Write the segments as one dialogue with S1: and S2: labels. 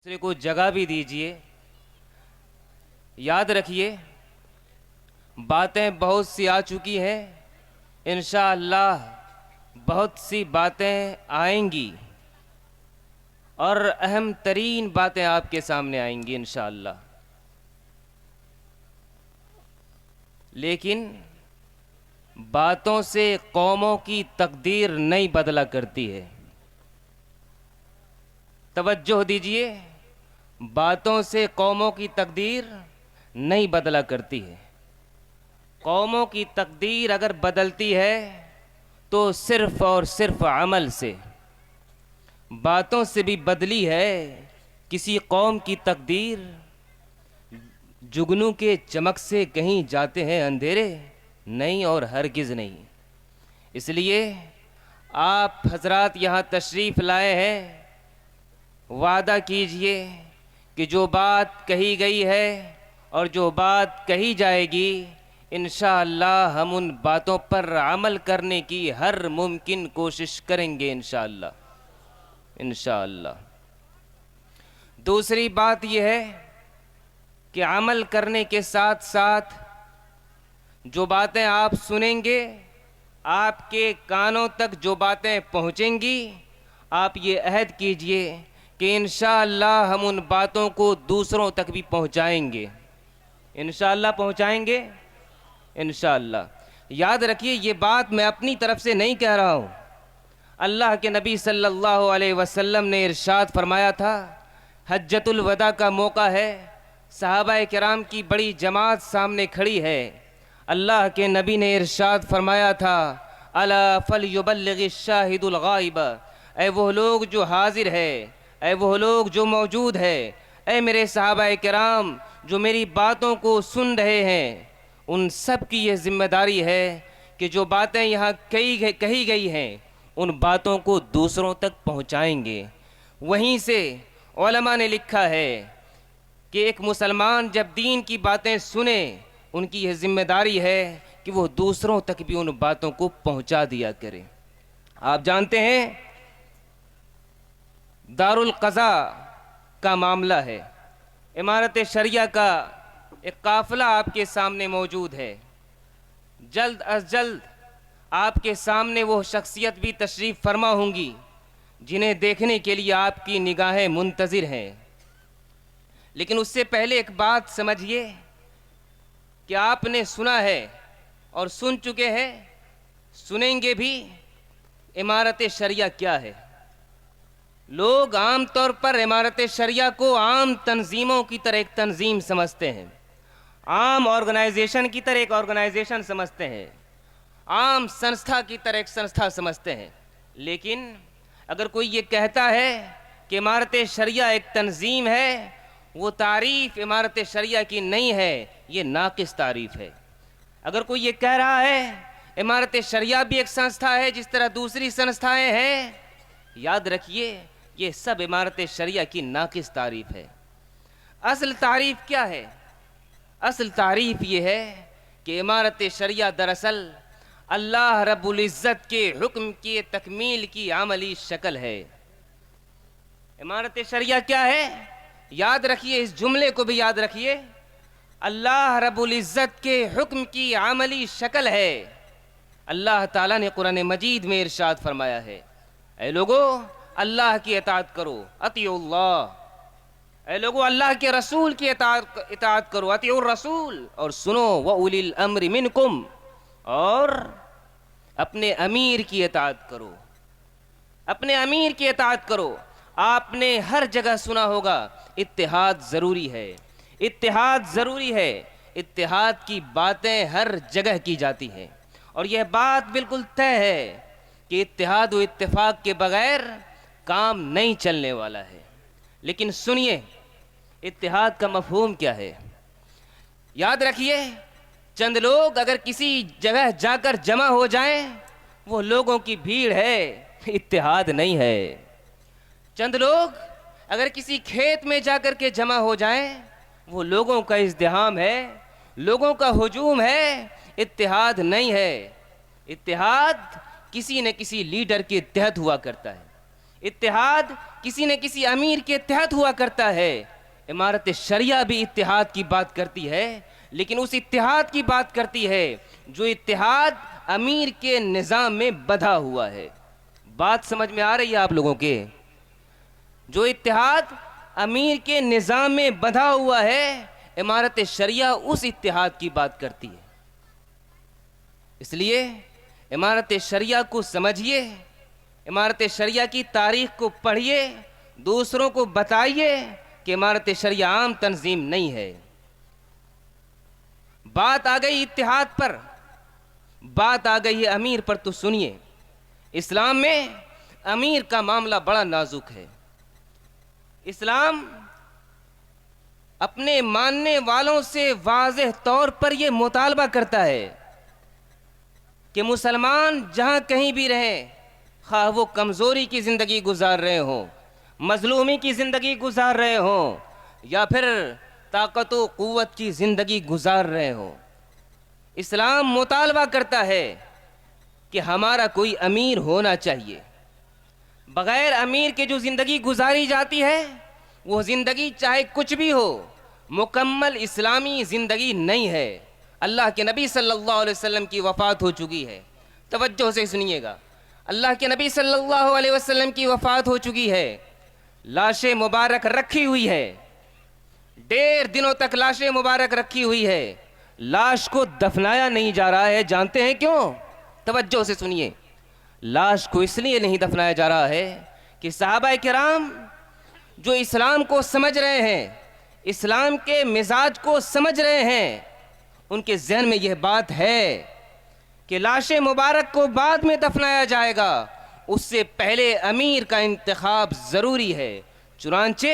S1: دوسرے کو جگہ بھی دیجئے. یاد رکھیے باتیں بہت سی آ چکی ہیں، انشاءاللہ بہت سی باتیں آئیں گی اور اہم ترین باتیں آپ کے سامنے آئیں گی انشاءاللہ. لیکن باتوں سے قوموں کی تقدیر نہیں بدلا کرتی ہے. توجہ دیجئے، باتوں سے قوموں کی تقدیر نہیں بدلا کرتی ہے. قوموں کی تقدیر اگر بدلتی ہے تو صرف اور صرف عمل سے. باتوں سے بھی بدلی ہے کسی قوم کی تقدیر. جگنو کے چمک سے کہیں جاتے ہیں اندھیرے، نہیں اور ہرگز نہیں. اس لیے آپ حضرات یہاں تشریف لائے ہیں، وعدہ کیجئے کہ جو بات کہی گئی ہے اور جو بات کہی جائے گی انشاءاللہ ہم ان باتوں پر عمل کرنے کی ہر ممکن کوشش کریں گے انشاءاللہ. انشاءاللہ. دوسری بات یہ ہے کہ عمل کرنے کے ساتھ ساتھ جو باتیں آپ سنیں گے، آپ کے کانوں تک جو باتیں پہنچیں گی، آپ یہ عہد کیجئے کہ انشاءاللہ ہم ان باتوں کو دوسروں تک بھی پہنچائیں گے. انشاءاللہ پہنچائیں گے انشاءاللہ. یاد رکھیے یہ بات میں اپنی طرف سے نہیں کہہ رہا ہوں. اللہ کے نبی صلی اللہ علیہ وسلم نے ارشاد فرمایا تھا، حجۃ الوداع کا موقع ہے، صحابہ کرام کی بڑی جماعت سامنے کھڑی ہے. اللہ کے نبی نے ارشاد فرمایا تھا، الا فلیبلغ الشاہد الغائب. اے وہ لوگ جو حاضر ہے، اے وہ لوگ جو موجود ہے، اے میرے صحابہ کرام جو میری باتوں کو سن رہے ہیں، ان سب کی یہ ذمہ داری ہے کہ جو باتیں یہاں کہی گئی ہیں ان باتوں کو دوسروں تک پہنچائیں گے. وہیں سے علماء نے لکھا ہے کہ ایک مسلمان جب دین کی باتیں سنے ان کی یہ ذمہ داری ہے کہ وہ دوسروں تک بھی ان باتوں کو پہنچا دیا کرے. آپ جانتے ہیں دار القضاء کا معاملہ ہے، امارت شریعہ کا ایک قافلہ آپ کے سامنے موجود ہے. جلد از جلد آپ کے سامنے وہ شخصیت بھی تشریف فرما ہوں گی جنہیں دیکھنے کے لیے آپ کی نگاہیں منتظر ہیں. لیکن اس سے پہلے ایک بات سمجھیے کہ آپ نے سنا ہے اور سن چکے ہیں، سنیں گے بھی. امارت شریعہ کیا ہے؟ لوگ عام طور پر امارت شریعہ کو عام تنظیموں کی طرح ایک تنظیم سمجھتے ہیں، عام آرگنائزیشن کی طرح ایک آرگنائزیشن سمجھتے ہیں، عام سنستھا کی طرح ایک سنستھا سمجھتے ہیں. لیکن اگر کوئی یہ کہتا ہے کہ امارت شریعہ ایک تنظیم ہے، وہ تعریف امارت شریعہ کی نہیں ہے، یہ ناقص تعریف ہے. اگر کوئی یہ کہہ رہا ہے امارت شریعہ بھی ایک سنستھا ہے جس طرح دوسری سنستھائیں ہیں، یاد رکھیے یہ سب امارت شریعہ کی ناقص تعریف ہے. اصل تعریف کیا ہے؟ اصل تعریف یہ ہے کہ امارت شریعہ دراصل اللہ رب العزت کے حکم کی تکمیل کی عملی شکل ہے. امارت شریعہ کیا ہے؟ یاد رکھیے، اس جملے کو بھی یاد رکھیے، اللہ رب العزت کے حکم کی عملی شکل ہے. اللہ تعالیٰ نے قرآن مجید میں ارشاد فرمایا ہے، اے لوگو اللہ کی اطاعت کرو، اطیعوا اللہ. اے لوگو اللہ کے رسول کی اطاعت کرو، اطیعوا الرسول. اور سنو وَأُولِي الْأَمْرِ مِنْكُمْ، اور اپنے امیر کی اطاعت کرو، اپنے امیر کی اطاعت کرو. آپ نے ہر جگہ سنا ہوگا اتحاد ضروری ہے، اتحاد ضروری ہے. اتحاد کی باتیں ہر جگہ کی جاتی ہیں اور یہ بات بالکل طے ہے کہ اتحاد و اتفاق کے بغیر کام نہیں چلنے والا ہے. لیکن سنیے اتحاد کا مفہوم کیا ہے. یاد رکھیے چند لوگ اگر کسی جگہ جا کر جمع ہو جائیں وہ لوگوں کی بھیڑ ہے، اتحاد نہیں ہے. چند لوگ اگر کسی کھیت میں جا کر کے جمع ہو جائیں وہ لوگوں کا ازدحام ہے، لوگوں کا ہجوم ہے، اتحاد نہیں ہے. اتحاد کسی نہ کسی لیڈر کے تحت ہوا کرتا ہے. اتحاد کسی نہ کسی امیر کے تحت ہوا کرتا ہے. امارت شریعہ بھی اتحاد کی بات کرتی ہے، لیکن اس اتحاد کی بات کرتی ہے جو اتحاد امیر کے نظام میں بندھا ہوا ہے. بات سمجھ میں آ رہی ہے آپ لوگوں کے؟ جو اتحاد امیر کے نظام میں بندھا ہوا ہے، امارت شریعہ اس اتحاد کی بات کرتی ہے. اس لیے امارت شریعہ کو سمجھیے، امارت شریعہ کی تاریخ کو پڑھیے، دوسروں کو بتائیے کہ امارت شریعہ عام تنظیم نہیں ہے. بات آ گئی اتحاد پر، بات آ گئی ہے امیر پر، تو سنیے. اسلام میں امیر کا معاملہ بڑا نازک ہے. اسلام اپنے ماننے والوں سے واضح طور پر یہ مطالبہ کرتا ہے کہ مسلمان جہاں کہیں بھی رہیں، خواہ وہ کمزوری کی زندگی گزار رہے ہوں، مظلومی کی زندگی گزار رہے ہوں، یا پھر طاقت و قوت کی زندگی گزار رہے ہوں، اسلام مطالبہ کرتا ہے کہ ہمارا کوئی امیر ہونا چاہیے. بغیر امیر کے جو زندگی گزاری جاتی ہے، وہ زندگی چاہے کچھ بھی ہو، مکمل اسلامی زندگی نہیں ہے. اللہ کے نبی صلی اللہ علیہ وسلم کی وفات ہو چکی ہے. توجہ سے سنیے گا. اللہ کے نبی صلی اللہ علیہ وسلم کی وفات ہو چکی ہے. لاشیں مبارک رکھی ہوئی ہے، 1.5 دنوں تک لاشیں مبارک رکھی ہوئی ہے. لاش کو دفنایا نہیں جا رہا ہے. جانتے ہیں کیوں؟ توجہ سے سنیے. لاش کو اس لیے نہیں دفنایا جا رہا ہے کہ صحابہ کرام جو اسلام کو سمجھ رہے ہیں، اسلام کے مزاج کو سمجھ رہے ہیں، ان کے ذہن میں یہ بات ہے کہ لاش مبارک کو بعد میں دفنایا جائے گا، اس سے پہلے امیر کا انتخاب ضروری ہے. چنانچہ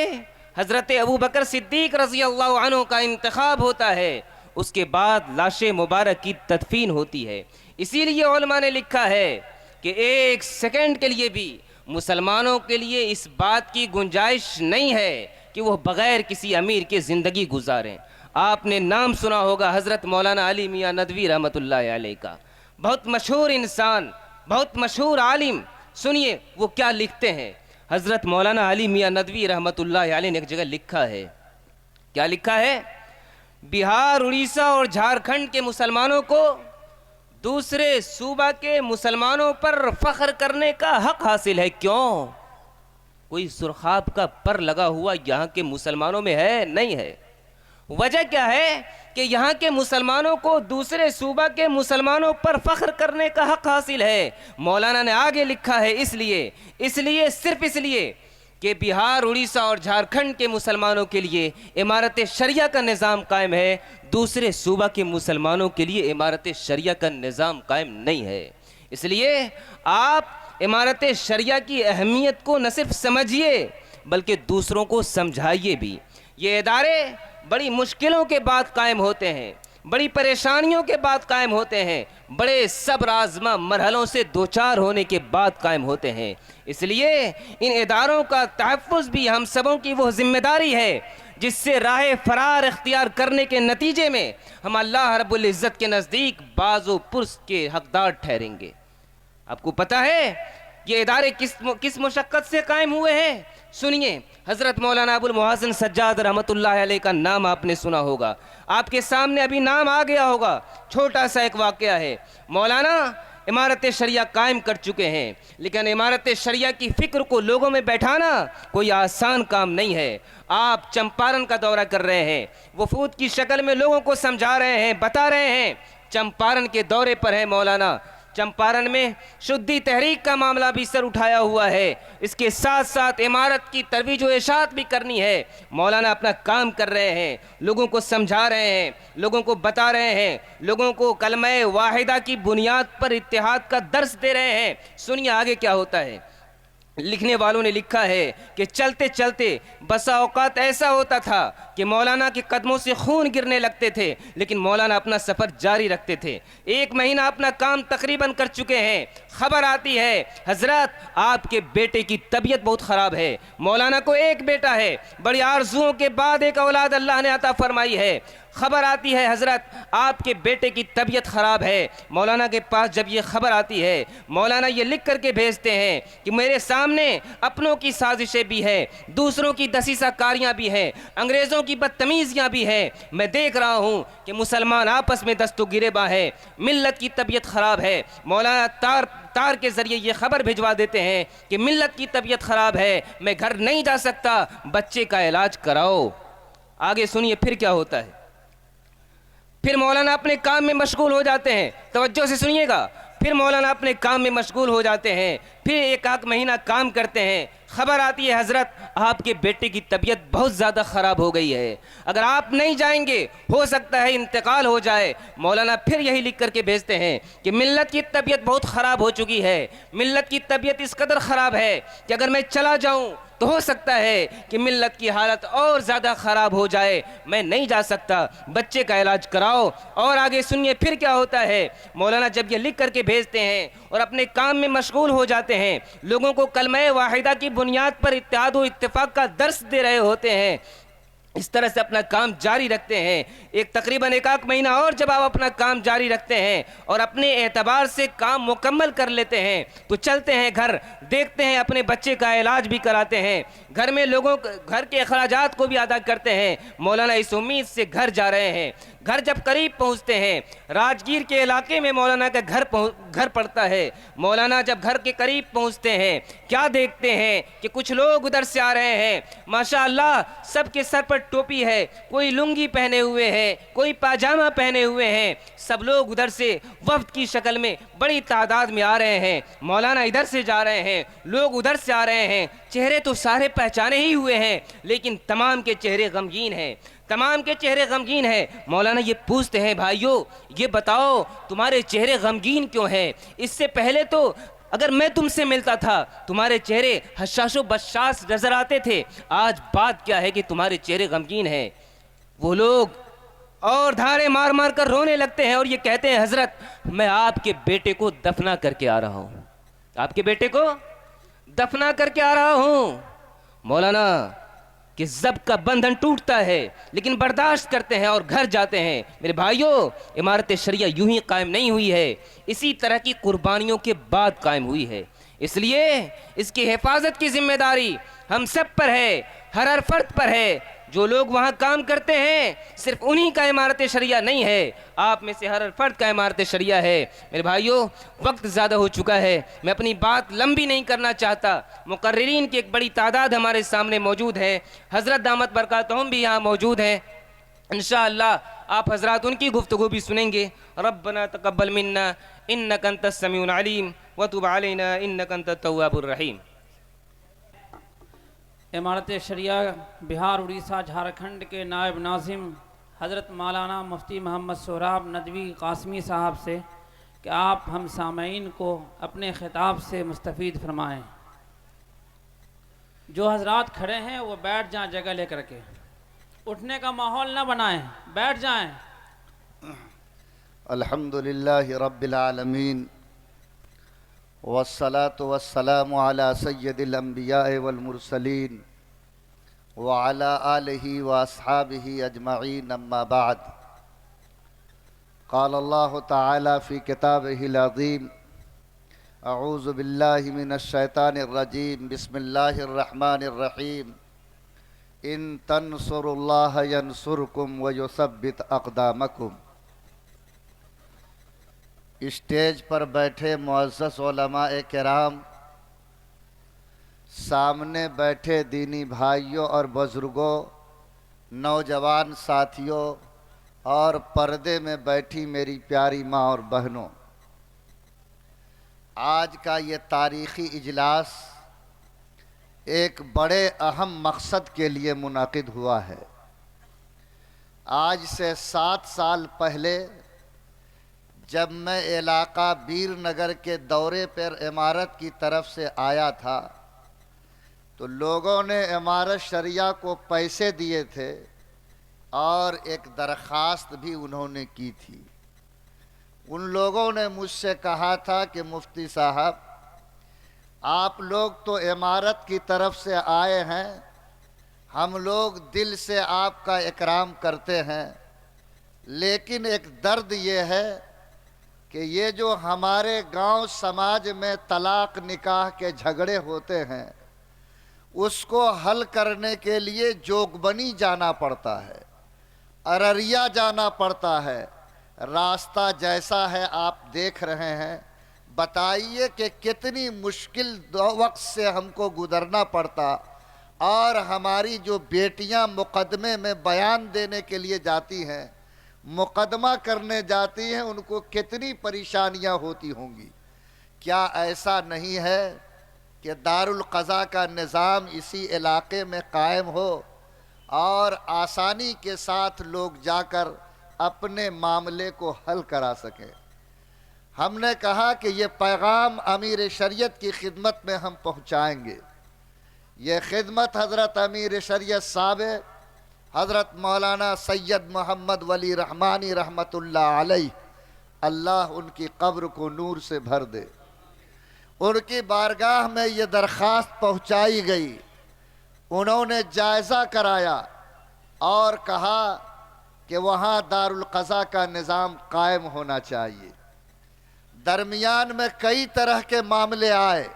S1: حضرت ابوبکر صدیق رضی اللہ عنہ کا انتخاب ہوتا ہے، اس کے بعد لاش مبارک کی تدفین ہوتی ہے. اسی لیے علماء نے لکھا ہے کہ 1 سیکنڈ کے لیے بھی مسلمانوں کے لیے اس بات کی گنجائش نہیں ہے کہ وہ بغیر کسی امیر کے زندگی گزاریں. آپ نے نام سنا ہوگا حضرت مولانا علی میاں ندوی رحمۃ اللہ علیہ کا. بہت مشہور انسان، بہت مشہور عالم. سنیے وہ کیا لکھتے ہیں. حضرت مولانا علی میاں ندوی رحمۃ اللہ علیہ نے ایک جگہ لکھا ہے. کیا لکھا ہے؟ بہار، اڑیسہ اور جھارکھنڈ کے مسلمانوں کو دوسرے صوبہ کے مسلمانوں پر فخر کرنے کا حق حاصل ہے. کیوں؟ کوئی سرخاب کا پر لگا ہوا یہاں کے مسلمانوں میں ہے؟ نہیں ہے. وجہ کیا ہے کہ یہاں کے مسلمانوں کو دوسرے صوبہ کے مسلمانوں پر فخر کرنے کا حق حاصل ہے. مولانا نے آگے لکھا ہے اس لیے صرف اس لیے کہ بہار، اڑیسہ اور جھارکھنڈ کے مسلمانوں کے لیے امارت شریعہ کا نظام قائم ہے، دوسرے صوبہ کے مسلمانوں کے لیے امارت شریعہ کا نظام قائم نہیں ہے. اس لیے آپ امارت شریعہ کی اہمیت کو نہ صرف سمجھیے بلکہ دوسروں کو سمجھائیے بھی. یہ ادارے بڑی مشکلوں کے بعد قائم ہوتے ہیں، بڑی پریشانیوں کے بعد قائم ہوتے ہیں، بڑے صبر آزما مرحلوں سے دوچار ہونے کے بعد قائم ہوتے ہیں. اس لیے ان اداروں کا تحفظ بھی ہم سبوں کی وہ ذمہ داری ہے جس سے راہ فرار اختیار کرنے کے نتیجے میں ہم اللہ رب العزت کے نزدیک باز و پرس کے حقدار ٹھہریں گے. آپ کو پتہ ہے یہ ادارے کس مشقت سے قائم ہوئے ہیں؟ سنیے. حضرت مولانا ابو المحسن سجاد رحمۃ اللہ علیہ کا نام آپ نے سنا ہوگا، آپ کے سامنے ابھی نام آ گیا ہوگا. چھوٹا سا ایک واقعہ ہے. مولانا امارت شریعہ قائم کر چکے ہیں، لیکن امارت شریعہ کی فکر کو لوگوں میں بیٹھانا کوئی آسان کام نہیں ہے. آپ چمپارن کا دورہ کر رہے ہیں، وفود کی شکل میں لوگوں کو سمجھا رہے ہیں، بتا رہے ہیں. چمپارن کے دورے پر ہے مولانا. چمپارن میں شدی تحریک کا معاملہ بھی سر اٹھایا ہوا ہے، اس کے ساتھ ساتھ عمارت کی ترویج و اشاعت بھی کرنی ہے. مولانا اپنا کام کر رہے ہیں، لوگوں کو سمجھا رہے ہیں، لوگوں کو بتا رہے ہیں، لوگوں کو کلمہ واحدہ کی بنیاد پر اتحاد کا درس دے رہے ہیں. سنیے آگے کیا ہوتا ہے. لکھنے والوں نے لکھا ہے کہ چلتے چلتے بسا اوقات ایسا ہوتا تھا کہ مولانا کے قدموں سے خون گرنے لگتے تھے، لیکن مولانا اپنا سفر جاری رکھتے تھے. 1 مہینہ اپنا کام تقریباً کر چکے ہیں، خبر آتی ہے حضرت آپ کے بیٹے کی طبیعت بہت خراب ہے. مولانا کو ایک بیٹا ہے، بڑی آرزوؤں کے بعد ایک اولاد اللہ نے عطا فرمائی ہے. خبر آتی ہے حضرت آپ کے بیٹے کی طبیعت خراب ہے، مولانا کے پاس جب یہ خبر آتی ہے، مولانا یہ لکھ کر کے بھیجتے ہیں کہ میرے سامنے اپنوں کی سازشیں بھی ہیں، دوسروں کی دسیسہ کاریاں بھی ہیں، انگریزوں کی بدتمیزیاں بھی ہیں، میں دیکھ رہا ہوں کہ مسلمان آپس میں دست و گریباں ہیں، ملت کی طبیعت خراب ہے۔ مولانا تار کے ذریعے یہ خبر بھجوا دیتے ہیں کہ ملت کی طبیعت خراب ہے، میں گھر نہیں جا سکتا، بچے کا علاج کراؤ۔ آگے سنیے پھر کیا ہوتا ہے۔ پھر مولانا اپنے کام میں مشغول ہو جاتے ہیں، توجہ سے سنیے گا۔ پھر مولانا اپنے کام میں مشغول ہو جاتے ہیں، پھر ایک آدھ مہینہ کام کرتے ہیں، خبر آتی ہے حضرت آپ کے بیٹے کی طبیعت بہت زیادہ خراب ہو گئی ہے، اگر آپ نہیں جائیں گے ہو سکتا ہے انتقال ہو جائے۔ مولانا پھر یہی لکھ کر کے بھیجتے ہیں کہ ملت کی طبیعت بہت خراب ہو چکی ہے، ملت کی طبیعت اس قدر خراب ہے کہ اگر میں چلا جاؤں تو ہو سکتا ہے کہ ملت کی حالت اور زیادہ خراب ہو جائے، میں نہیں جا سکتا، بچے کا علاج کراؤ۔ اور آگے سنیے پھر کیا ہوتا ہے۔ مولانا جب یہ لکھ کر کے بھیجتے ہیں اور اپنے کام میں مشغول ہو جاتے ہیں، لوگوں کو کلمہ واحدہ کی بنیاد پر اتحاد و اتفاق کا درس دے رہے ہوتے ہیں، اس طرح سے اپنا کام جاری رکھتے ہیں۔ تقریباً ایک آدھ مہینہ اور جب آپ اپنا کام جاری رکھتے ہیں اور اپنے اعتبار سے کام مکمل کر لیتے ہیں تو چلتے ہیں گھر، دیکھتے ہیں اپنے بچے کا علاج بھی کراتے ہیں، گھر میں لوگوں گھر کے اخراجات کو بھی ادا کرتے ہیں۔ مولانا اس امید سے گھر جا رہے ہیں، گھر جب قریب پہنچتے ہیں، راجگیر کے علاقے میں مولانا کا گھر پڑتا ہے۔ مولانا جب گھر کے قریب پہنچتے ہیں کیا دیکھتے ہیں کہ کچھ لوگ ادھر سے آ رہے ہیں، ماشاءاللہ سب کے سر پر ٹوپی ہے، کوئی لنگی پہنے ہوئے ہے، کوئی پاجامہ پہنے ہوئے ہیں، سب لوگ ادھر سے وفد کی شکل میں بڑی تعداد میں آ رہے ہیں۔ مولانا ادھر سے جا رہے ہیں، لوگ ادھر سے آ رہے ہیں، چہرے تو سارے پہچانے ہی ہوئے ہیں لیکن تمام کے چہرے غمگین ہیں، تمام کے چہرے غمگین ہیں۔ مولانا یہ پوچھتے ہیں بھائیو یہ بتاؤ تمہارے چہرے غمگین کیوں ہیں؟ اس سے پہلے تو اگر میں تم سے ملتا تھا تمہارے چہرے حشاش و بشاش نظر آتے تھے، آج بات کیا ہے کہ تمہارے چہرے غمگین ہیں؟ وہ لوگ اور دھارے مار مار کر رونے لگتے ہیں اور یہ کہتے ہیں حضرت میں آپ کے بیٹے کو دفنا کر کے آ رہا ہوں، آپ کے بیٹے کو دفنا کر کے آ رہا ہوں۔ مولانا کہ ضبط کا بندھن ٹوٹتا ہے لیکن برداشت کرتے ہیں اور گھر جاتے ہیں۔ میرے بھائیوں امارت شریعہ یوں ہی قائم نہیں ہوئی ہے، اسی طرح کی قربانیوں کے بعد قائم ہوئی ہے، اس لیے اس کی حفاظت کی ذمہ داری ہم سب پر ہے، ہر فرد پر ہے۔ جو لوگ وہاں کام کرتے ہیں صرف انہی کا امارت شریعہ نہیں ہے، آپ میں سے ہر فرد کا امارت شریعہ ہے۔ میرے بھائیوں وقت زیادہ ہو چکا ہے، میں اپنی بات لمبی نہیں کرنا چاہتا، مقررین کی ایک بڑی تعداد ہمارے سامنے موجود ہے، حضرت دامت برکاتہم بھی یہاں موجود ہیں، انشاءاللہ آپ حضرات ان کی گفتگو بھی سنیں گے۔ ربنا تقبل منا انک انت السمیع العلیم وتب علینا انک انت التواب الرحیم۔
S2: امارت شریعہ بہار اڑیسہ جھارکھنڈ کے نائب ناظم حضرت مولانا مفتی محمد سہراب ندوی قاسمی صاحب سے کہ آپ ہم سامعین کو اپنے خطاب سے مستفید فرمائیں۔ جو حضرات کھڑے ہیں وہ بیٹھ جائیں، جگہ لے کر کے اٹھنے کا ماحول نہ بنائیں، بیٹھ جائیں۔
S3: الحمدللہ رب العالمین والصلاة والسلام على سید الانبیاء والمرسلین وعلى آلہ واصحابہ اجمعین اما بعد۔ قال اللہ تعالی فی کتابہ العظیم اعوذ باللہ من الشیطان الرجیم بسم اللہ الرحمن الرحیم ان تنصروا اللہ ینصرکم ویثبت اقدامکم۔ اسٹیج پر بیٹھے معزز علماء کرام، سامنے بیٹھے دینی بھائیوں اور بزرگوں، نوجوان ساتھیوں اور پردے میں بیٹھی میری پیاری ماں اور بہنوں، آج کا یہ تاریخی اجلاس ایک بڑے اہم مقصد کے لیے منعقد ہوا ہے۔ آج سے 7 سال پہلے جب میں علاقہ بیر نگر کے دورے پر امارت کی طرف سے آیا تھا تو لوگوں نے امارت شریعہ کو پیسے دیے تھے اور ایک درخواست بھی انہوں نے کی تھی۔ ان لوگوں نے مجھ سے کہا تھا کہ مفتی صاحب آپ لوگ تو امارت کی طرف سے آئے ہیں، ہم لوگ دل سے آپ کا اکرام کرتے ہیں، لیکن ایک درد یہ ہے کہ یہ جو ہمارے گاؤں سماج میں طلاق نکاح کے جھگڑے ہوتے ہیں اس کو حل کرنے کے لیے جوگبنی جانا پڑتا ہے، ارریا جانا پڑتا ہے۔ راستہ جیسا ہے آپ دیکھ رہے ہیں، بتائیے کہ کتنی مشکل وقت سے ہم کو گزرنا پڑتا، اور ہماری جو بیٹیاں مقدمے میں بیان دینے کے لیے جاتی ہیں، مقدمہ کرنے جاتی ہیں، ان کو کتنی پریشانیاں ہوتی ہوں گی۔ کیا ایسا نہیں ہے کہ دارالقضاء کا نظام اسی علاقے میں قائم ہو اور آسانی کے ساتھ لوگ جا کر اپنے معاملے کو حل کرا سکیں؟ ہم نے کہا کہ یہ پیغام امیر شریعت کی خدمت میں ہم پہنچائیں گے۔ یہ خدمت حضرت امیر شریعت سابق حضرت مولانا سید محمد ولی رحمانی رحمت اللہ علیہ، اللہ ان کی قبر کو نور سے بھر دے، ان کی بارگاہ میں یہ درخواست پہنچائی گئی۔ انہوں نے جائزہ کرایا اور کہا کہ وہاں دارالقضاء کا نظام قائم ہونا چاہیے۔ درمیان میں کئی طرح کے معاملے آئے،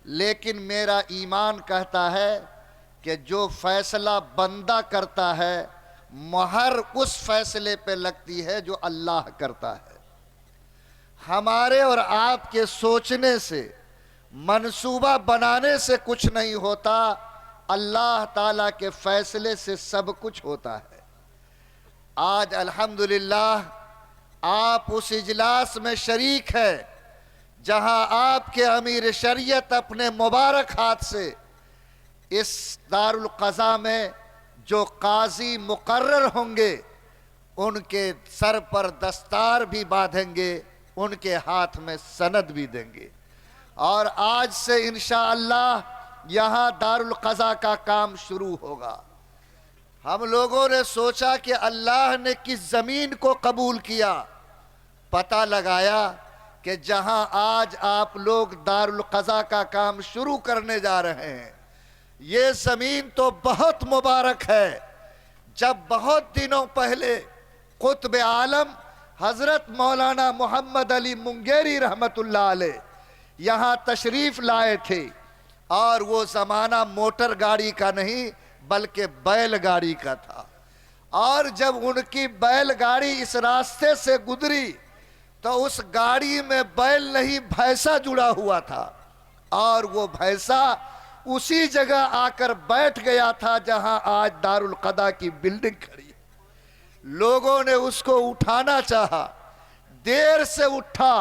S3: لیکن میرا ایمان کہتا ہے کہ جو فیصلہ بندہ کرتا ہے مہر اس فیصلے پہ لگتی ہے جو اللہ کرتا ہے۔ ہمارے اور آپ کے سوچنے سے، منصوبہ بنانے سے کچھ نہیں ہوتا، اللہ تعالیٰ کے فیصلے سے سب کچھ ہوتا ہے۔ آج الحمدللہ آپ اس اجلاس میں شریک ہیں جہاں آپ کے امیر شریعت اپنے مبارک ہاتھ سے اس دارالقضاء میں جو قاضی مقرر ہوں گے ان کے سر پر دستار بھی باندھیں گے، ان کے ہاتھ میں سند بھی دیں گے، اور آج سے انشاءاللہ یہاں دارالقضاء کا کام شروع ہوگا۔ ہم لوگوں نے سوچا کہ اللہ نے کس زمین کو قبول کیا، پتہ لگایا کہ جہاں آج آپ لوگ دارالقضاء کا کام شروع کرنے جا رہے ہیں یہ زمین تو بہت مبارک ہے۔ جب بہت دنوں پہلے قطب عالم حضرت مولانا محمد علی منگیری رحمت اللہ علیہ یہاں تشریف لائے تھے، اور وہ زمانہ موٹر گاڑی کا نہیں بلکہ بیل گاڑی کا تھا، اور جب ان کی بیل گاڑی اس راستے سے گزری تو اس گاڑی میں بیل نہیں بھینسا جڑا ہوا تھا، اور وہ بھینسا اسی جگہ آ کر بیٹھ گیا تھا جہاں آج دارالقضاء کی بلڈنگ کھڑی ہے۔ لوگوں نے اس کو اٹھانا چاہا، دیر سے اٹھا۔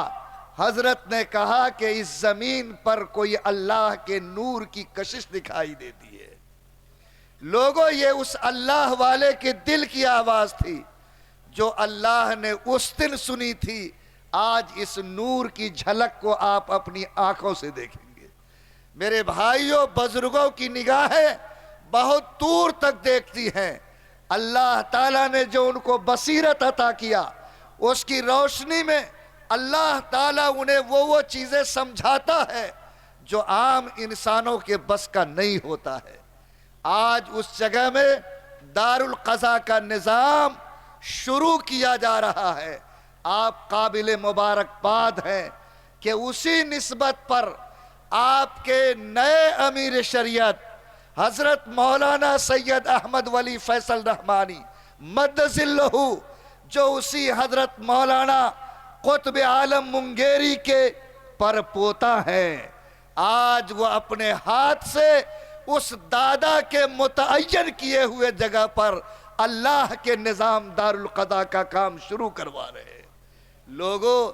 S3: حضرت نے کہا کہ اس زمین پر کوئی اللہ کے نور کی کشش دکھائی دیتی ہے۔ لوگوں، یہ اس اللہ والے کے دل کی آواز تھی جو اللہ نے اس دن سنی تھی، آج اس نور کی جھلک کو آپ اپنی آنکھوں سے دیکھیں گے۔ میرے بھائیوں، بزرگوں کی نگاہیں بہت دور تک دیکھتی ہیں۔ اللہ تعالیٰ نے جو ان کو بصیرت عطا کیا، اس کی روشنی میں اللہ تعالیٰ انہیں وہ چیزیں سمجھاتا ہے جو عام انسانوں کے بس کا نہیں ہوتا ہے۔ آج اس جگہ میں دارالقضاء کا نظام شروع کیا جا رہا ہے۔ آپ قابل مبارکباد ہیں کہ اسی نسبت پر آپ کے نئے امیر شریعت حضرت مولانا سید احمد ولی فیصل رحمانی مد ظلہ، جو اسی حضرت مولانا قطب عالم منگیری کے پرپوتا ہیں، آج وہ اپنے ہاتھ سے اس دادا کے متعین کیے ہوئے جگہ پر اللہ کے نظام دارالقضاء کا کام شروع کروا رہے ہیں۔ لوگوں،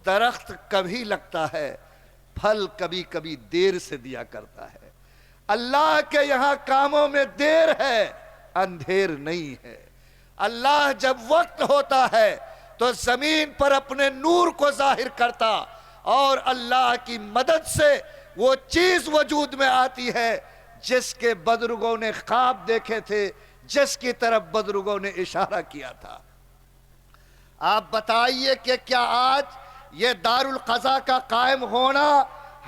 S3: درخت کبھی لگتا ہے، پھل کبھی کبھی دیر سے دیا کرتا ہے۔ اللہ کے یہاں کاموں میں دیر ہے، اندھیر نہیں ہے۔ اللہ جب وقت ہوتا ہے تو زمین پر اپنے نور کو ظاہر کرتا، اور اللہ کی مدد سے وہ چیز وجود میں آتی ہے جس کے بزرگوں نے خواب دیکھے تھے، جس کی طرف بزرگوں نے اشارہ کیا تھا۔ آپ بتائیے کہ کیا آج یہ دارالقضاء کا قائم ہونا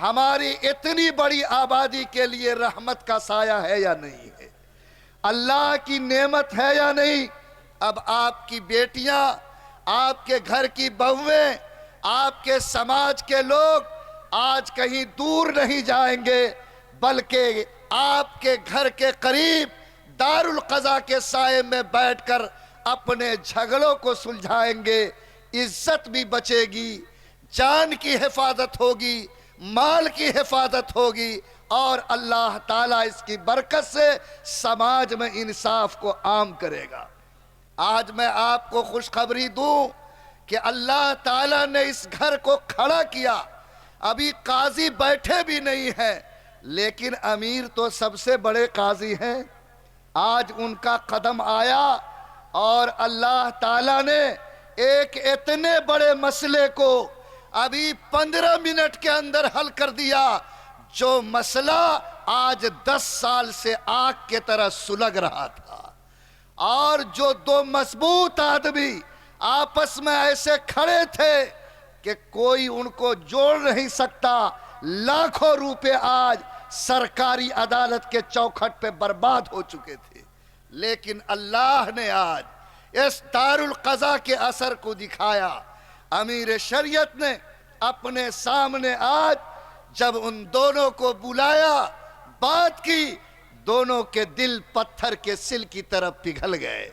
S3: ہماری اتنی بڑی آبادی کے لیے رحمت کا سایہ ہے یا نہیں ہے؟ اللہ کی نعمت ہے یا نہیں؟ اب آپ کی بیٹیاں، آپ کے گھر کی بہویں، آپ کے سماج کے لوگ آج کہیں دور نہیں جائیں گے، بلکہ آپ کے گھر کے قریب دارالقضا کے سائے میں بیٹھ کر اپنے جھگڑوں کو سلجھائیں گے۔ عزت بھی بچے گی، جان کی حفاظت ہوگی، مال کی حفاظت ہوگی، اور اللہ تعالیٰ اس کی برکت سے سماج میں انصاف کو عام کرے گا۔ آج میں آپ کو خوشخبری دوں کہ اللہ تعالیٰ نے اس گھر کو کھڑا کیا۔ ابھی قاضی بیٹھے بھی نہیں ہیں، لیکن امیر تو سب سے بڑے قاضی ہیں۔ آج ان کا قدم آیا اور اللہ تعالیٰ نے ایک اتنے بڑے مسئلے کو ابھی 15 منٹ کے اندر حل کر دیا، جو مسئلہ آج 10 سال سے آگ کے طرح سلگ رہا تھا، اور جو دو مضبوط آدمی آپس میں ایسے کھڑے تھے کہ کوئی ان کو جوڑ نہیں سکتا، لاکھوں روپے آج سرکاری عدالت کے چوکھٹ پہ برباد ہو چکے تھے، لیکن اللہ نے آج اس دارالقضا کے اثر کو دکھایا۔ امیر شریعت نے اپنے سامنے آج جب ان دونوں کو بلایا، بات کی، دونوں کے دل پتھر کے سل کی طرف پگھل گئے۔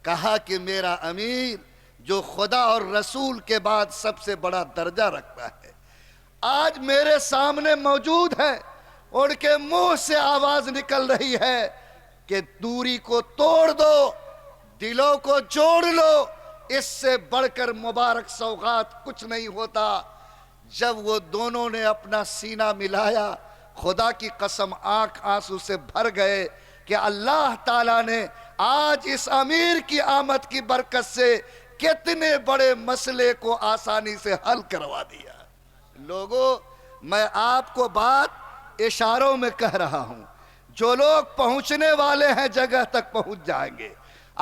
S3: کہا کہ میرا امیر جو خدا اور رسول کے بعد سب سے بڑا درجہ رکھتا ہے، آج میرے سامنے موجود ہے۔ ان کے منہ سے آواز نکل رہی ہے کہ دوری کو توڑ دو، دلوں کو جوڑ لو، اس سے بڑھ کر مبارک سوغات کچھ نہیں ہوتا۔ جب وہ دونوں نے اپنا سینہ ملایا، خدا کی قسم آنکھ آنسو سے بھر گئے کہ اللہ تعالیٰ نے آج اس امیر کی آمد کی برکت سے کتنے بڑے مسئلے کو آسانی سے حل کروا دیا۔ لوگوں، میں آپ کو بات اشاروں میں کہہ رہا ہوں، جو لوگ پہنچنے والے ہیں جگہ تک پہنچ جائیں گے،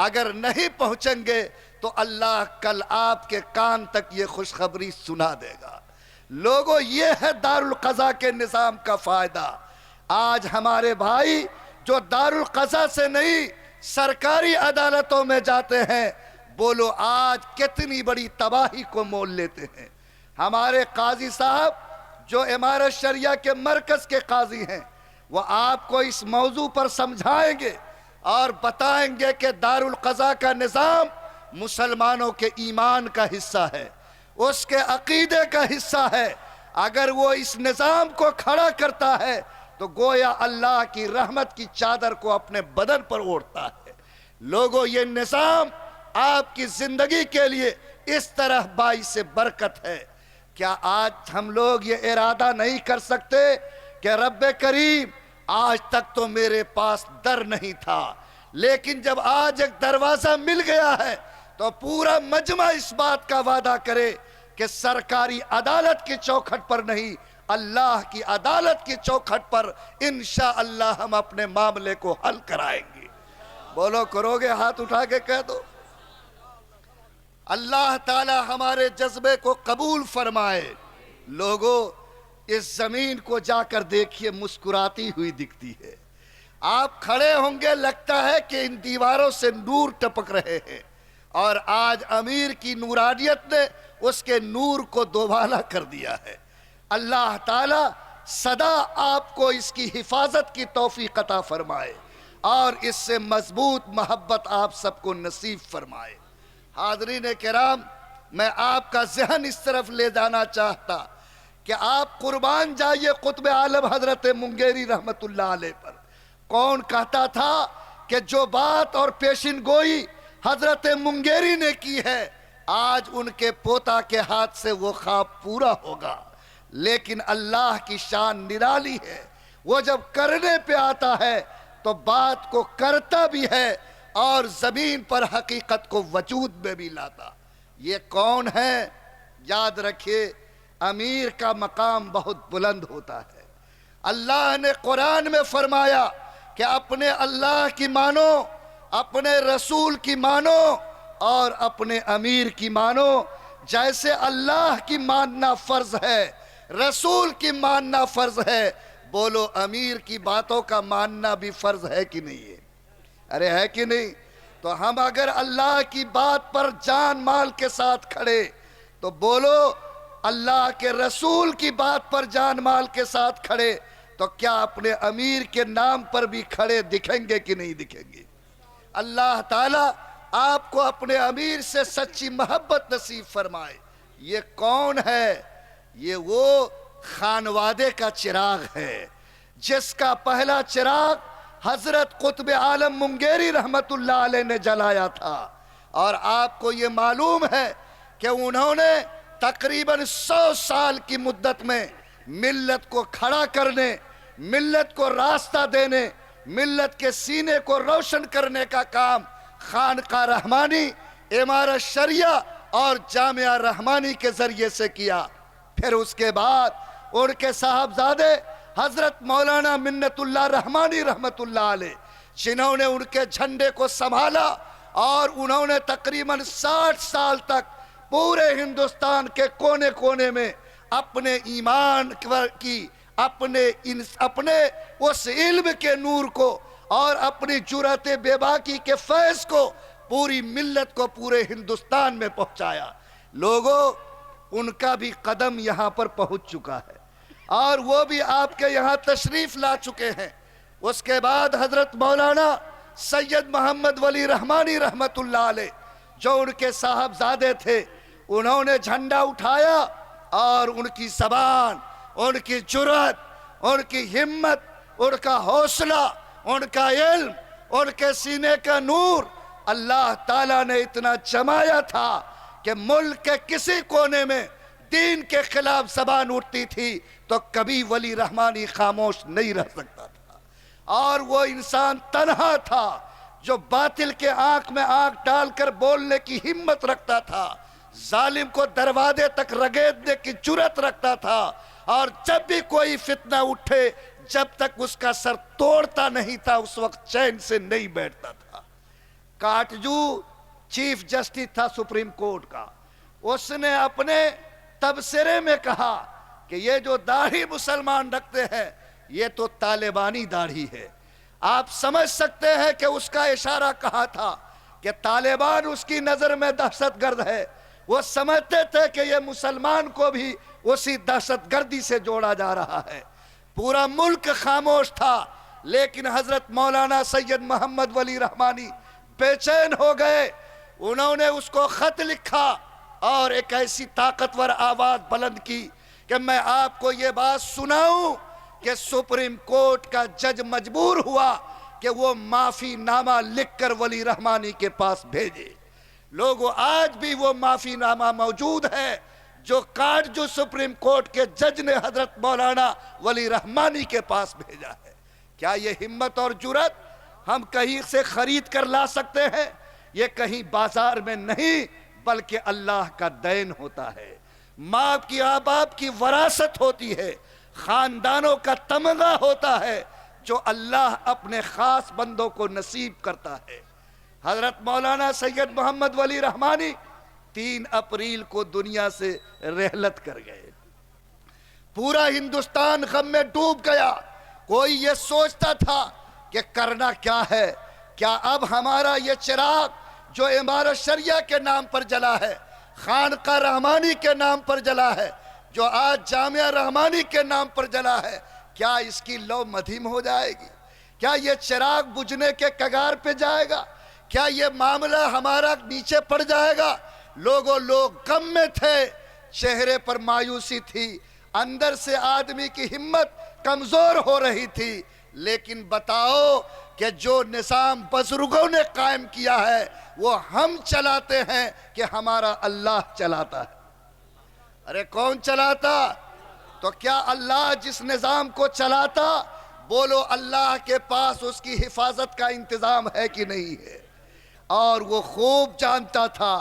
S3: اگر نہیں پہنچیں گے تو اللہ کل آپ کے کان تک یہ خوشخبری سنا دے گا۔ لوگوں، یہ ہے دارالقضا کے نظام کا فائدہ۔ آج ہمارے بھائی جو دارالقضا سے نہیں سرکاری عدالتوں میں جاتے ہیں، بولو آج کتنی بڑی تباہی کو مول لیتے ہیں۔ ہمارے قاضی صاحب جو امارت شریعہ کے مرکز کے قاضی ہیں، وہ آپ کو اس موضوع پر سمجھائیں گے اور بتائیں گے کہ دارالقضا کا نظام مسلمانوں کے ایمان کا حصہ ہے، اس کے عقیدے کا حصہ ہے۔ اگر وہ اس نظام کو کھڑا کرتا ہے تو گویا اللہ کی رحمت کی چادر کو اپنے بدن پر اوڑھتا ہے۔ لوگوں، یہ نظام آپ کی زندگی کے لیے اس طرح باعث برکت ہے۔ کیا آج ہم لوگ یہ ارادہ نہیں کر سکتے کہ رب کریم، آج تک تو میرے پاس در نہیں تھا، لیکن جب آج ایک دروازہ مل گیا ہے تو پورا مجمع اس بات کا وعدہ کرے کہ سرکاری عدالت کی چوکھٹ پر نہیں، اللہ کی عدالت کی چوکھٹ پر انشاءاللہ ہم اپنے معاملے کو حل کرائیں گے۔ بولو، کرو گے؟ ہاتھ اٹھا کے کہہ دو۔ اللہ تعالی ہمارے جذبے کو قبول فرمائے۔ لوگوں، اس زمین کو جا کر دیکھیے، مسکراتی ہوئی دکھتی ہے۔ آپ کھڑے ہوں گے، لگتا ہے کہ ان دیواروں سے نور ٹپک رہے ہیں، اور آج امیر کی نورانیت نے اس کے نور کو دوبالا کر دیا ہے۔ اللہ تعالی سدا آپ کو اس کی حفاظت کی توفیق عطا فرمائے اور اس سے مضبوط محبت آپ سب کو نصیب فرمائے۔ حاضرین کرام، میں آپ کا ذہن اس طرف لے جانا چاہتا کہ آپ قربان جائیے قطب عالم حضرت منگیری رحمت اللہ علیہ پر۔ کون کہتا تھا کہ جو بات اور پیشن گوئی حضرت منگیری نے کی ہے، آج ان کے پوتا کے ہاتھ سے وہ خواب پورا ہوگا۔ لیکن اللہ کی شان نرالی ہے، وہ جب کرنے پہ آتا ہے تو بات کو کرتا بھی ہے اور زمین پر حقیقت کو وجود میں بھی لاتا۔ یہ کون ہے؟ یاد رکھیے، امیر کا مقام بہت بلند ہوتا ہے۔ اللہ نے قرآن میں فرمایا کہ اپنے اللہ کی مانو، اپنے رسول کی مانو اور اپنے امیر کی مانو۔ جیسے اللہ کی ماننا فرض ہے، رسول کی ماننا فرض ہے، بولو امیر کی باتوں کا ماننا بھی فرض ہے کہ نہیں ہے؟ ارے ہے کہ نہیں؟ تو ہم اگر اللہ کی بات پر جان مال کے ساتھ کھڑے تو بولو اللہ کے رسول کی بات پر جان مال کے ساتھ کھڑے تو کیا اپنے امیر کے نام پر بھی کھڑے دکھیں گے کہ نہیں دکھیں گے؟ اللہ تعالیٰ آپ کو اپنے امیر سے سچی محبت نصیب فرمائے۔ یہ کون ہے؟ یہ وہ خانوادے کا چراغ ہے جس کا پہلا چراغ حضرت قطب عالم منگیری رحمت اللہ علیہ نے جلایا تھا، اور آپ کو یہ معلوم ہے کہ انہوں نے تقریباً 100 سال کی مدت میں ملت کو کھڑا کرنے، ملت کو راستہ دینے، ملت کے سینے کو روشن کرنے کا کام خانقاہ رحمانی، امارت شریعہ اور جامعہ رحمانی کے ذریعے سے کیا۔ پھر اس کے بعد ان کے صاحبزادے حضرت مولانا منت اللہ رحمانی رحمت اللہ علیہ، جنہوں نے ان کے جھنڈے کو سنبھالا اور انہوں نے تقریباً 60 سال تک پورے ہندوستان کے کونے کونے میں اپنے ایمان کی، اپنے اس علم کے نور کو اور اپنی جرأت بے باکی کے فیض کو پوری ملت کو پورے ہندوستان میں پہنچایا۔ لوگوں، ان کا بھی قدم یہاں پر پہنچ چکا ہے اور وہ بھی آپ کے یہاں تشریف لا چکے ہیں۔ اس کے بعد حضرت مولانا سید محمد ولی رحمانی رحمت اللہ علیہ، جو ان کے صاحبزادے تھے، انہوں نے جھنڈا اٹھایا اور ان کی زبان، ان کی جرأت، ان کی ہمت، ان کا حوصلہ، ان کا علم، ان کے سینے کا نور اللہ تعالیٰ نے اتنا جمایا تھا کہ ملک کے کسی کونے میں دین کے خلاف زبان اٹھتی تھی تو کبھی ولی رحمانی خاموش نہیں رہ سکتا تھا، اور وہ انسان تنہا تھا جو باطل کے آنکھ میں آنکھ ڈال کر بولنے کی ہمت رکھتا تھا، ظالم کو دروازے تک رگیدنے کی جرأت رکھتا تھا، اور جب بھی کوئی فتنہ اٹھے جب تک اس کا سر توڑتا نہیں تھا اس وقت چین سے نہیں بیٹھتا تھا۔ کاٹجو چیف جسٹس تھا سپریم کورٹ کا، اس نے اپنے تبصرے میں کہا کہ یہ جو داڑھی مسلمان رکھتے ہیں یہ تو طالبانی داڑھی ہے۔ آپ سمجھ سکتے ہیں کہ اس کا اشارہ کہا تھا کہ طالبان اس کی نظر میں دہشت گرد ہے۔ وہ سمجھتے تھے کہ یہ مسلمان کو بھی اسی دہشت گردی سے جوڑا جا رہا ہے۔ پورا ملک خاموش تھا، لیکن حضرت مولانا سید محمد ولی رحمانی بے چین ہو گئے۔ انہوں نے اس کو خط لکھا اور ایک ایسی طاقتور آواز بلند کی کہ میں آپ کو یہ بات سناؤں کہ سپریم کورٹ کا جج مجبور ہوا کہ وہ معافی نامہ لکھ کر ولی رحمانی کے پاس بھیجے۔ لوگوں، آج بھی وہ معافی نامہ موجود ہے جو سپریم کورٹ کے جج نے حضرت مولانا ولی رحمانی کے پاس بھیجا ہے۔ کیا یہ ہمت اور جرأت ہم کہیں سے خرید کر لا سکتے ہیں؟ یہ کہیں بازار میں نہیں بلکہ اللہ کا دین ہوتا ہے، ماں کی باپ کی وراثت ہوتی ہے، خاندانوں کا تمغہ ہوتا ہے جو اللہ اپنے خاص بندوں کو نصیب کرتا ہے۔ حضرت مولانا سید محمد ولی رحمانی 3 اپریل کو دنیا سے رحلت کر گئے۔ پورا ہندوستان غم میں ڈوب گیا۔ کوئی یہ سوچتا تھا کہ کرنا کیا ہے، کیا اب ہمارا یہ چراغ جو امارت شریعہ کے نام پر جلا ہے، خانقاہ رحمانی کے نام پر جلا ہے، جو آج جامعہ رحمانی کے نام پر جلا ہے، کیا اس کی لو مدھم ہو جائے گی؟ کیا یہ چراغ بجھنے کے کگار پہ جائے گا؟ کیا یہ معاملہ ہمارا نیچے پڑ جائے گا؟ لوگ غم میں تھے، چہرے پر مایوسی تھی، اندر سے آدمی کی ہمت کمزور ہو رہی تھی۔ لیکن بتاؤ کہ جو نظام بزرگوں نے قائم کیا ہے وہ ہم چلاتے ہیں کہ ہمارا اللہ چلاتا ہے؟ ارے کون چلاتا؟ تو کیا اللہ جس نظام کو چلاتا، بولو اللہ کے پاس اس کی حفاظت کا انتظام ہے کہ نہیں ہے؟ اور وہ خوب جانتا تھا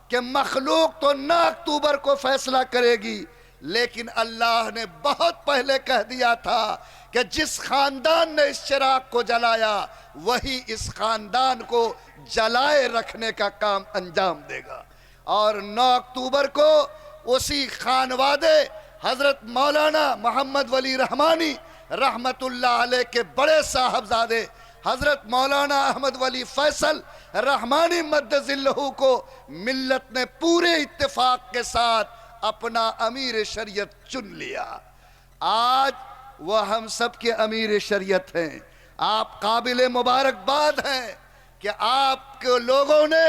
S3: کہ مخلوق تو 9 اکتوبر کو فیصلہ کرے گی، لیکن اللہ نے بہت پہلے کہہ دیا تھا کہ جس خاندان نے اس چراغ کو جلایا وہی اس خاندان کو جلائے رکھنے کا کام انجام دے گا۔ اور 9 اکتوبر کو اسی خانوادے حضرت مولانا محمد ولی رحمانی رحمت اللہ علیہ کے بڑے صاحبزادے حضرت مولانا احمد ولی فیصل رحمانی مدظلہ کو ملت نے پورے اتفاق کے ساتھ اپنا امیر شریعت چن لیا۔ آج وہ ہم سب کے امیر شریعت ہیں۔ آپ قابل مبارکباد ہیں کہ آپ کے لوگوں نے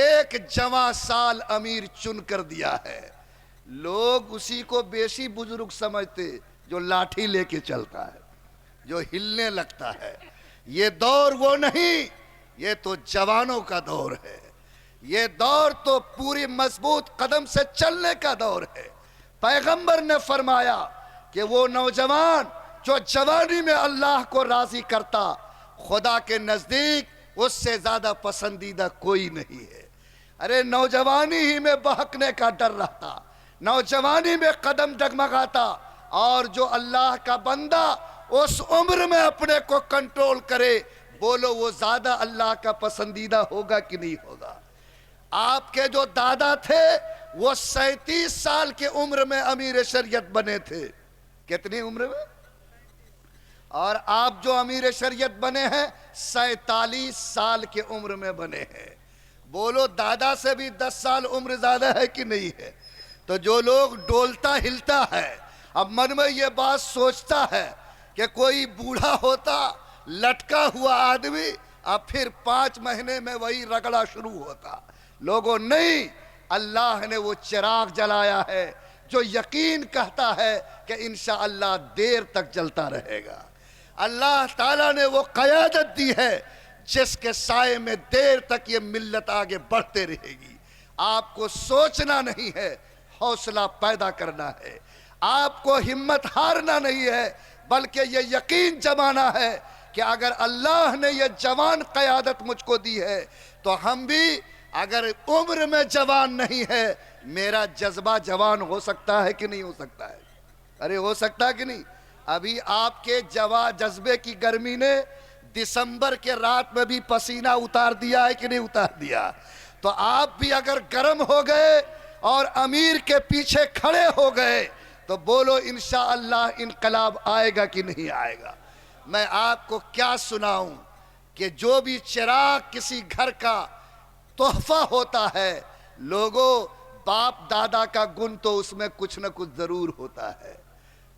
S3: ایک جواں سال امیر چن کر دیا ہے۔ لوگ اسی کو بیشی بزرگ سمجھتے جو لاٹھی لے کے چلتا ہے، جو ہلنے لگتا ہے۔ یہ دور وہ نہیں، یہ تو جوانوں کا دور ہے۔ یہ دور تو پوری مضبوط قدم سے چلنے کا دور ہے۔ پیغمبر نے فرمایا کہ وہ نوجوان جو جوانی میں اللہ کو راضی کرتا، خدا کے نزدیک اس سے زیادہ پسندیدہ کوئی نہیں ہے۔ ارے نوجوانی ہی میں بہکنے کا ڈر رہتا، نوجوانی میں قدم ڈگمگاتا، اور جو اللہ کا بندہ اس عمر میں اپنے کو کنٹرول کرے، بولو وہ زیادہ اللہ کا پسندیدہ ہوگا کہ نہیں ہوگا؟ آپ کے جو دادا تھے وہ 37 سال کے عمر میں امیر شریعت بنے تھے۔ کتنی عمر میں؟ اور آپ جو امیر شریعت بنے ہیں 47 سال کے عمر میں بنے ہیں۔ بولو دادا سے بھی 10 سال عمر زیادہ ہے کہ نہیں ہے؟ تو جو لوگ ڈولتا ہلتا ہے، اب من میں یہ بات سوچتا ہے کہ کوئی بوڑھا ہوتا لٹکا ہوا آدمی، اب پھر 5 مہینے میں وہی رگڑا شروع ہوتا۔ لوگوں نہیں، اللہ نے وہ چراغ جلایا ہے جو یقین کہتا ہے کہ انشاءاللہ دیر تک جلتا رہے گا۔ اللہ تعالیٰ نے وہ قیادت دی ہے جس کے سائے میں دیر تک یہ ملت آگے بڑھتے رہے گی۔ آپ کو سوچنا نہیں ہے، حوصلہ پیدا کرنا ہے۔ آپ کو ہمت ہارنا نہیں ہے، بلکہ یہ یقین جمانا ہے کہ اگر اللہ نے یہ جوان قیادت مجھ کو دی ہے تو ہم بھی، اگر عمر میں جوان نہیں ہے، میرا جذبہ جوان ہو سکتا ہے کہ نہیں ہو سکتا ہے؟ ارے ہو سکتا ہے کہ نہیں؟ ابھی آپ کے جذبے کی گرمی نے دسمبر کے رات میں بھی پسینہ اتار دیا ہے کہ نہیں اتار دیا؟ تو آپ بھی اگر گرم ہو گئے اور امیر کے پیچھے کھڑے ہو گئے تو بولو انشاءاللہ انقلاب آئے گا کہ نہیں آئے گا؟ میں آپ کو کیا سناؤں کہ جو بھی چراغ کسی گھر کا تحفہ ہوتا ہے، لوگوں باپ دادا کا گن تو اس میں کچھ نہ کچھ ضرور ہوتا ہے۔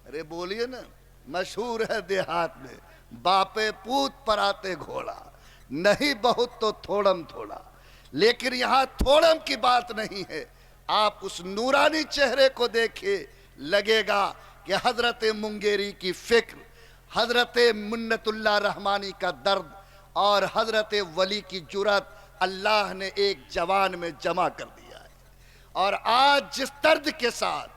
S3: ارے بولیے نا، مشہور ہے دیہات میں، باپے پوت پراتے گھوڑا، نہیں بہت تو تھوڑم تھوڑا۔ لیکن یہاں تھوڑم کی بات نہیں ہے، آپ اس نورانی چہرے کو دیکھیں، لگے گا کہ حضرت منگیری کی فکر، حضرت منت اللہ رحمانی کا درد اور حضرت ولی کی جرأت اللہ نے ایک جوان میں جمع کر دیا ہے۔ اور آج جس درد کے ساتھ،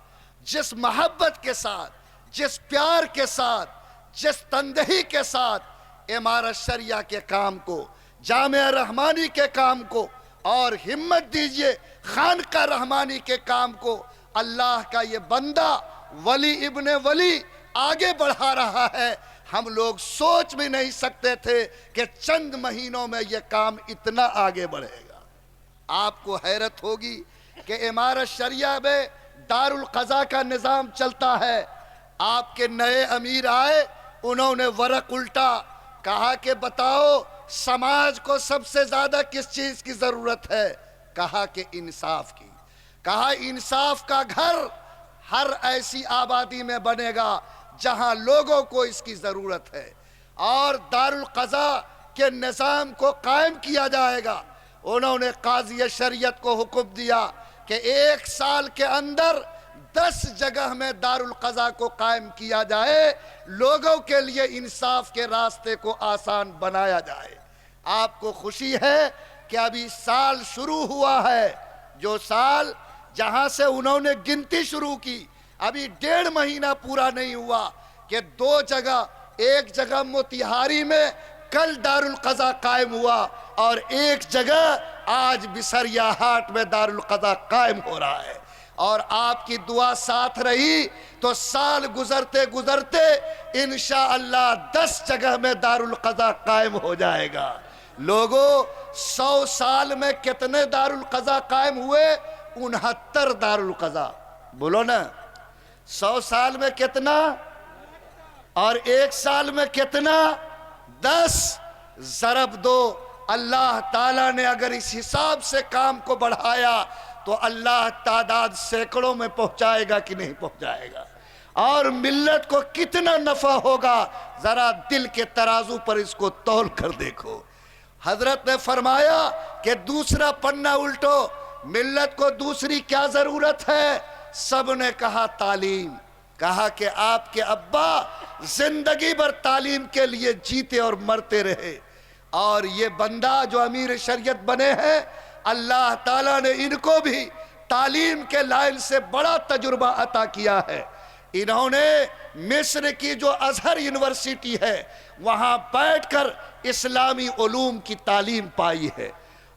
S3: جس محبت کے ساتھ، جس پیار کے ساتھ، جس تندہی کے ساتھ امارت شریعہ کے کام کو، جامعہ رحمانی کے کام کو، اور ہمت دیجئے خانقاہ رحمانی کے کام کو اللہ کا یہ بندہ ولی ابن ولی آگے بڑھا رہا ہے، ہم لوگ سوچ بھی نہیں سکتے تھے کہ چند مہینوں میں یہ کام اتنا آگے بڑھے گا۔ آپ کو حیرت ہوگی کہ امارت شریعہ میں دار القضاء کا نظام چلتا ہے۔ آپ کے نئے امیر آئے، انہوں نے ورق الٹا، کہا کہ بتاؤ سماج کو سب سے زیادہ کس چیز کی ضرورت ہے؟ کہا کہ انصاف کی۔ کہا انصاف کا گھر ہر ایسی آبادی میں بنے گا جہاں لوگوں کو اس کی ضرورت ہے، اور دار القضاء کے نظام کو قائم کیا جائے گا۔ انہوں نے قاضی شریعت کو حکم دیا کہ 1 سال کے اندر 10 جگہ میں دار القضاء کو قائم کیا جائے، لوگوں کے لیے انصاف کے راستے کو آسان بنایا جائے۔ آپ کو خوشی ہے کہ ابھی سال شروع ہوا ہے، جو سال جہاں سے انہوں نے گنتی شروع کی، ابھی 1.5 مہینہ پورا نہیں ہوا کہ 2 جگہ، ایک جگہ موتیہاری میں کل دار القضاء قائم ہوا، اور ایک جگہ آج بسریا ہاٹ میں دار القضاء قائم ہو رہا ہے۔ اور آپ کی دعا ساتھ رہی تو سال گزرتے گزرتے انشاءاللہ 10 جگہ میں دار القضاء قائم ہو جائے گا۔ لوگوں 100 سال میں کتنے دار القضاء قائم ہوئے؟ 69 دار القضاء۔ بولو نا، 100 سال میں کتنا؟ اور 1 سال میں کتنا؟ 10۔ ضرب دو. اللہ تعالیٰ نے اگر اس حساب سے کام کو بڑھایا تو اللہ تعداد سینکڑوں میں پہنچائے گا کہ نہیں پہنچائے گا؟ اور ملت کو کتنا نفع ہوگا ذرا دل کے ترازو پر اس کو تول کر دیکھو. حضرت نے فرمایا کہ دوسرا پنہ الٹو، ملت کو دوسری کیا ضرورت ہے؟ سب نے کہا تعلیم. کہا کہ آپ کے ابا زندگی بھر تعلیم کے لیے جیتے اور مرتے رہے، اور یہ بندہ جو امیر شریعت بنے ہیں اللہ تعالیٰ نے ان کو بھی تعلیم کے لائن سے بڑا تجربہ عطا کیا ہے. انہوں نے مصر کی جو ازہر یونیورسٹی ہے وہاں بیٹھ کر اسلامی علوم کی تعلیم پائی ہے،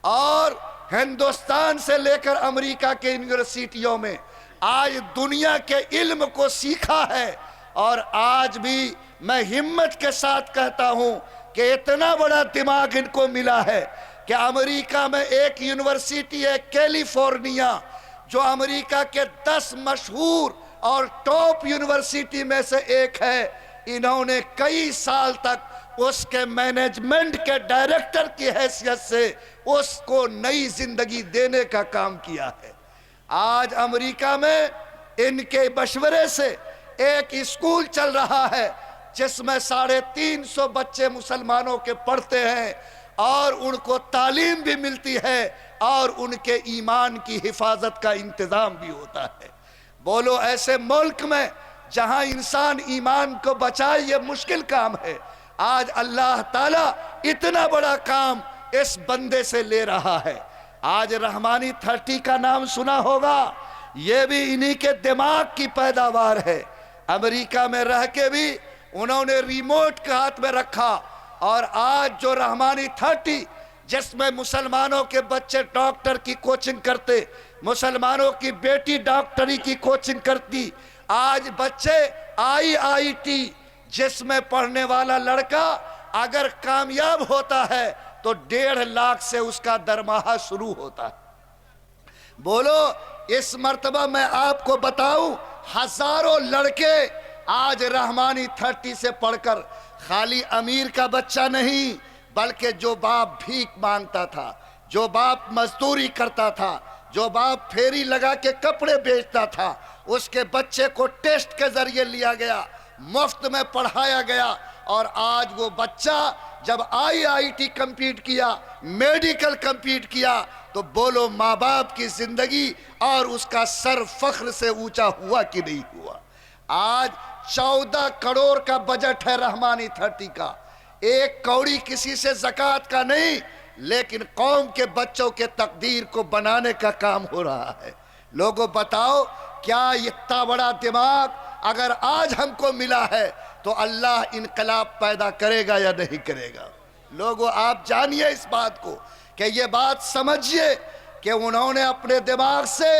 S3: اور ہندوستان سے لے کر امریکہ کے یونیورسٹیوں میں آج دنیا کے علم کو سیکھا ہے. اور آج بھی میں ہمت کے ساتھ کہتا ہوں کہ اتنا بڑا دماغ ان کو ملا ہے کہ امریکہ میں ایک یونیورسٹی ہے کیلیفورنیا، جو امریکہ کے 10 مشہور اور ٹاپ یونیورسٹی میں سے ایک ہے. انہوں نے کئی سال تک اس کے مینجمنٹ کے ڈائریکٹر کی حیثیت سے اس کو نئی زندگی دینے کا کام کیا ہے. آج امریکہ میں ان کے مشورے سے ایک اسکول چل رہا ہے جس میں 350 بچے مسلمانوں کے پڑھتے ہیں، اور ان کو تعلیم بھی ملتی ہے اور ان کے ایمان کی حفاظت کا انتظام بھی ہوتا ہے. بولو ایسے ملک میں جہاں انسان ایمان کو بچائے یہ مشکل کام ہے، آج اللہ تعالیٰ اتنا بڑا کام اس بندے سے لے رہا ہے. آج رحمانی 30 کا نام سنا ہوگا، یہ بھی انہی کے دماغ کی پیداوار ہے. امریکہ میں رہ کے بھی انہوں نے ریموٹ کے ہاتھ میں رکھا، اور آج جو رحمانی 30 جس میں مسلمانوں کے بچے ڈاکٹر کی کوچنگ کرتے، مسلمانوں کی بیٹی ڈاکٹری کی کوچنگ کرتی، آج بچے IIT جس میں پڑھنے والا لڑکا اگر کامیاب ہوتا ہے تو 1.5 لاکھ سے اس کا درماہ شروع ہوتا ہے. بولو اس مرتبہ میں آپ کو بتاؤں ہزاروں لڑکے آج رحمانی 30 سے پڑھ کر خالی امیر کا بچہ نہیں بلکہ جو باپ بھیک مانگتا تھا، جو باپ مزدوری کرتا تھا، جو باپ پھیری لگا کے کپڑے بیچتا تھا، اس کے بچے کو ٹیسٹ کے ذریعے لیا گیا، مفت میں پڑھایا گیا، اور آج وہ بچہ جب IIT کمپیٹ کیا، میڈیکل کمپیٹ کیا، تو بولو ماں باپ کی زندگی اور اس کا سر فخر سے اونچا ہوا کہ نہیں ہوا؟ آج 14 کروڑ کا بجٹ ہے رحمانی 30 کا، 1 کوڑی کسی سے زکوٰۃ کا نہیں، لیکن قوم کے بچوں کے تقدیر کو بنانے کا کام ہو رہا ہے. لوگوں بتاؤ کیا اتنا بڑا دماغ اگر آج ہم کو ملا ہے تو اللہ انقلاب پیدا کرے گا یا نہیں کرے گا؟ لوگوں آپ جانیے اس بات کو کہ یہ بات سمجھیے کہ انہوں نے اپنے دماغ سے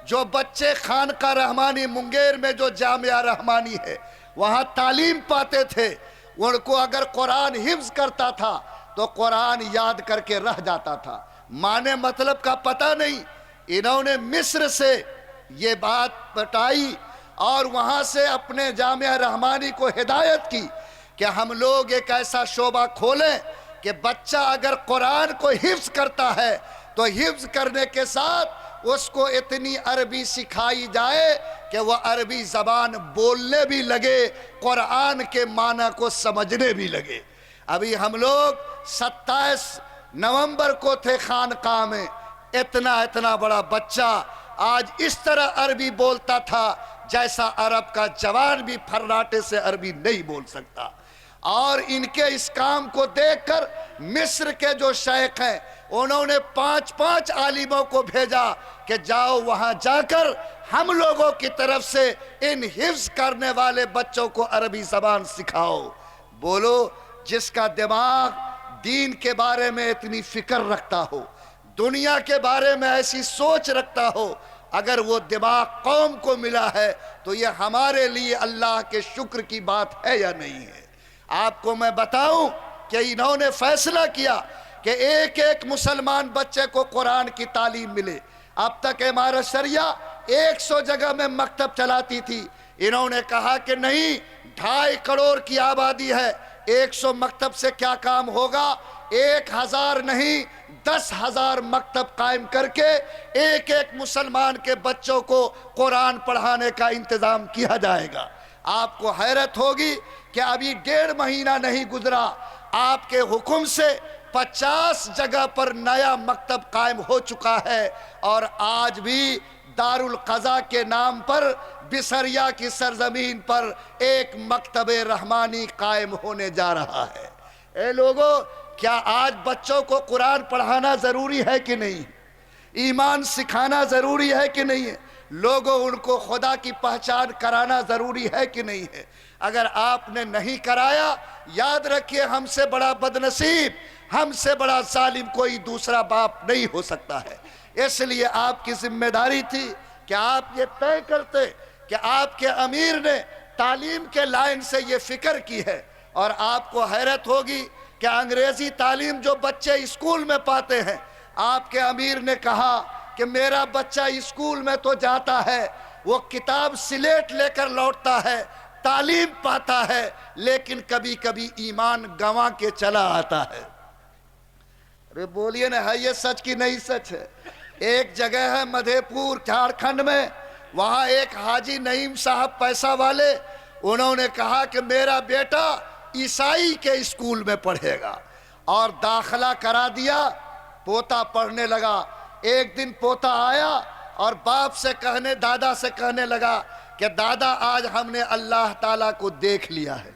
S3: جو بچے خانقاہ رحمانی منگیر میں جو جامعہ رحمانی ہے وہاں تعلیم پاتے تھے، ان کو اگر قرآن حفظ کرتا تھا تو قرآن یاد کر کے رہ جاتا تھا، معنی مطلب کا پتہ نہیں. انہوں نے مصر سے یہ بات بتائی اور وہاں سے اپنے جامعہ رحمانی کو ہدایت کی کہ ہم لوگ ایک ایسا شعبہ کھولیں کہ بچہ اگر قرآن کو حفظ کرتا ہے تو حفظ کرنے کے ساتھ اس کو اتنی عربی سکھائی جائے کہ وہ عربی زبان بولنے بھی لگے، قرآن کے معنی کو سمجھنے بھی لگے. ابھی ہم لوگ 27 نومبر کو تھے خانقاہ میں، اتنا بڑا بچہ آج اس طرح عربی بولتا تھا جیسا عرب کا جوان بھی پھرناٹے سے عربی نہیں بول سکتا. اور ان کے اس کام کو دیکھ کر مصر کے جو شیخ ہیں انہوں نے 5 عالموں کو بھیجا کہ جاؤ وہاں جا کر ہم لوگوں کی طرف سے ان حفظ کرنے والے بچوں کو عربی زبان سکھاؤ. بولو جس کا دماغ دین کے بارے میں اتنی فکر رکھتا ہو، دنیا کے بارے میں ایسی سوچ رکھتا ہو، اگر وہ دماغ قوم کو ملا ہے تو یہ ہمارے لیے اللہ کے شکر کی بات ہے یا نہیں ہے؟ آپ کو میں بتاؤں کہ انہوں نے فیصلہ کیا کہ ایک مسلمان بچے کو قرآن کی تعلیم ملے. اب تک امارت شریعہ 100 جگہ میں مکتب چلاتی تھی، انہوں نے کہا کہ نہیں، 2.5 کروڑ کی آبادی ہے، 100 مکتب سے کیا کام ہوگا؟ 1000 نہیں 10,000 مکتب قائم کر کے ایک ایک مسلمان کے بچوں کو قرآن پڑھانے کا انتظام کیا جائے گا۔ آپ کو حیرت ہوگی کہ ابھی 1.5 مہینہ نہیں گزرا، آپ کے حکم سے 50 جگہ پر نیا مکتب قائم ہو چکا ہے، اور آج بھی دارالقضاء کے نام پر بسریا کی سرزمین پر ایک مکتب رحمانی قائم ہونے جا رہا ہے۔ اے لوگو، کیا آج بچوں کو قرآن پڑھانا ضروری ہے کہ نہیں؟ ایمان سکھانا ضروری ہے کہ نہیں ہے؟ لوگوں ان کو خدا کی پہچان کرانا ضروری ہے کہ نہیں ہے؟ اگر آپ نے نہیں کرایا، یاد رکھیے ہم سے بڑا بدنصیب، ہم سے بڑا ظالم کوئی دوسرا باپ نہیں ہو سکتا ہے۔ اس لیے آپ کی ذمہ داری تھی کہ آپ یہ طے کرتے کہ آپ کے امیر نے تعلیم کے لائن سے یہ فکر کی ہے، اور آپ کو حیرت ہوگی کہ انگریزی تعلیم جو بچے اسکول میں پاتے ہیں، آپ کے امیر نے کہا کہ میرا بچہ اسکول میں تو جاتا ہے، وہ کتاب سلیٹ لے کر لوٹتا ہے، تعلیم پاتا ہے، لیکن کبھی کبھی ایمان گنوا کے چلا آتا ہے۔ ارے بولیے نا، ہے یہ سچ کی نہیں سچ ہے؟ ایک جگہ ہے مدھے پور جھارکھنڈ میں، وہاں ایک حاجی نعیم صاحب پیسہ والے، انہوں نے کہا کہ میرا بیٹا عیسائی کے اسکول میں پڑھے گا، اور داخلہ کرا دیا۔ پوتا پڑھنے لگا۔ ایک دن پوتا آیا اور باپ سے کہنے، دادا سے کہنے لگا کہ دادا آج ہم نے اللہ تعالیٰ کو دیکھ لیا ہے۔